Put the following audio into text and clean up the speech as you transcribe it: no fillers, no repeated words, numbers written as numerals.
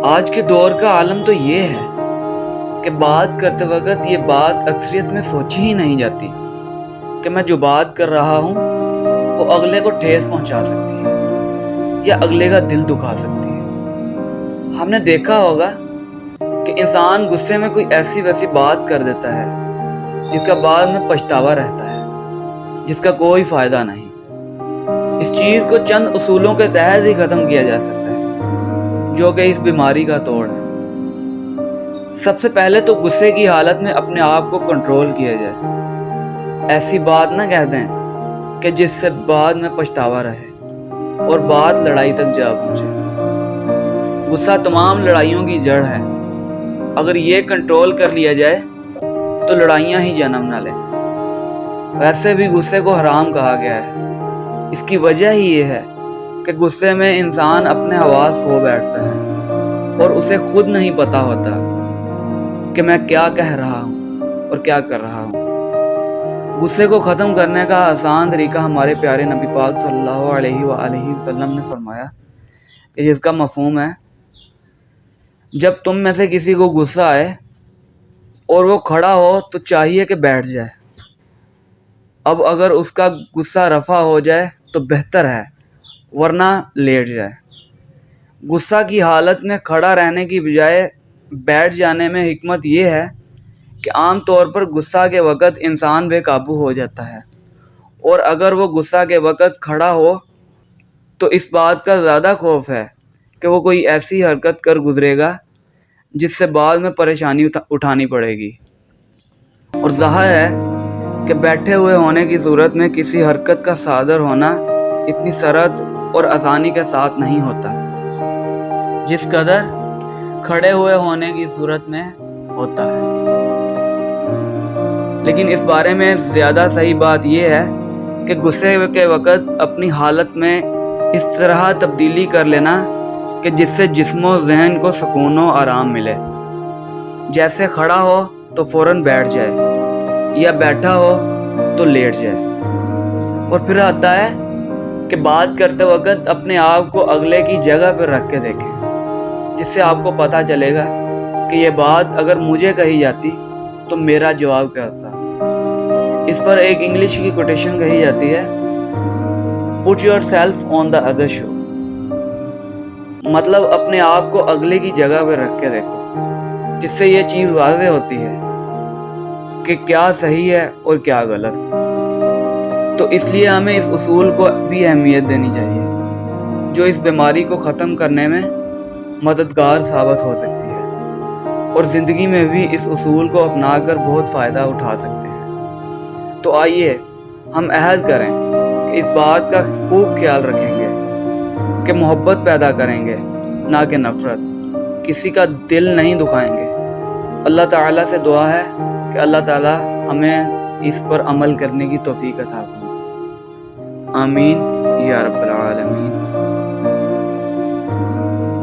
آج کے دور کا عالم تو یہ ہے کہ بات کرتے وقت یہ بات اکثریت میں سوچی ہی نہیں جاتی کہ میں جو بات کر رہا ہوں وہ اگلے کو ٹھیس پہنچا سکتی ہے یا اگلے کا دل دکھا سکتی ہے۔ ہم نے دیکھا ہوگا کہ انسان غصے میں کوئی ایسی ویسی بات کر دیتا ہے جس کا بعد میں پچھتاوا رہتا ہے، جس کا کوئی فائدہ نہیں۔ اس چیز کو چند اصولوں کے تحت ہی ختم کیا جا سکتا ہے جو کہ اس بیماری کا توڑ ہے۔ سب سے پہلے تو غصے کی حالت میں اپنے آپ کو کنٹرول کیا جائے۔ ایسی بات نہ کہہ دیں کہ جس سے بعد میں پچھتاوا رہے اور بات لڑائی تک جا پہنچے۔ غصہ تمام لڑائیوں کی جڑ ہے۔ اگر یہ کنٹرول کر لیا جائے تو لڑائیاں ہی جنم نہ لیں۔ ویسے بھی غصے کو حرام کہا گیا ہے۔ اس کی وجہ ہی یہ ہے کہ غصے میں انسان اپنے حواس کھو بیٹھتا ہے اور اسے خود نہیں پتا ہوتا کہ میں کیا کہہ رہا ہوں اور کیا کر رہا ہوں۔ غصے کو ختم کرنے کا آسان طریقہ ہمارے پیارے نبی پاک صلی اللہ علیہ وآلہ وسلم نے فرمایا کہ جس کا مفہوم ہے، جب تم میں سے کسی کو غصہ آئے اور وہ کھڑا ہو تو چاہیے کہ بیٹھ جائے۔ اب اگر اس کا غصہ رفع ہو جائے تو بہتر ہے، ورنہ لیٹ جائے۔ غصہ کی حالت میں کھڑا رہنے کی بجائے بیٹھ جانے میں حکمت یہ ہے کہ عام طور پر غصہ کے وقت انسان بے قابو ہو جاتا ہے، اور اگر وہ غصہ کے وقت کھڑا ہو تو اس بات کا زیادہ خوف ہے کہ وہ کوئی ایسی حرکت کر گزرے گا جس سے بعد میں پریشانی اٹھانی پڑے گی۔ اور ظاہر ہے کہ بیٹھے ہوئے ہونے کی صورت میں کسی حرکت کا صادر ہونا اتنی سرعت اور آسانی کے ساتھ نہیں ہوتا جس قدر کھڑے ہوئے ہونے کی صورت میں ہوتا ہے۔ لیکن اس بارے میں زیادہ صحیح بات یہ ہے کہ غصے کے وقت اپنی حالت میں اس طرح تبدیلی کر لینا کہ جس سے جسم و ذہن کو سکون و آرام ملے۔ جیسے کھڑا ہو تو فوراً بیٹھ جائے، یا بیٹھا ہو تو لیٹ جائے۔ اور پھر آتا ہے کہ بات کرتے وقت اپنے آپ کو اگلے کی جگہ پر رکھ کے دیکھیں، جس سے آپ کو پتہ چلے گا کہ یہ بات اگر مجھے کہی جاتی تو میرا جواب کیا ہوتا۔ اس پر ایک انگلش کی کوٹیشن کہی جاتی ہے، put yourself on the other shoe۔ مطلب اپنے آپ کو اگلے کی جگہ پہ رکھ کے دیکھو، جس سے یہ چیز واضح ہوتی ہے کہ کیا صحیح ہے اور کیا غلط۔ تو اس لیے ہمیں اس اصول کو بھی اہمیت دینی چاہیے جو اس بیماری کو ختم کرنے میں مددگار ثابت ہو سکتی ہے، اور زندگی میں بھی اس اصول کو اپنا کر بہت فائدہ اٹھا سکتے ہیں۔ تو آئیے ہم عہد کریں کہ اس بات کا خوب خیال رکھیں گے کہ محبت پیدا کریں گے نہ کہ نفرت، کسی کا دل نہیں دکھائیں گے۔ اللہ تعالیٰ سے دعا ہے کہ اللہ تعالیٰ ہمیں اس پر عمل کرنے کی توفیق عطا فرمائے۔ آمین یا رب العالمین۔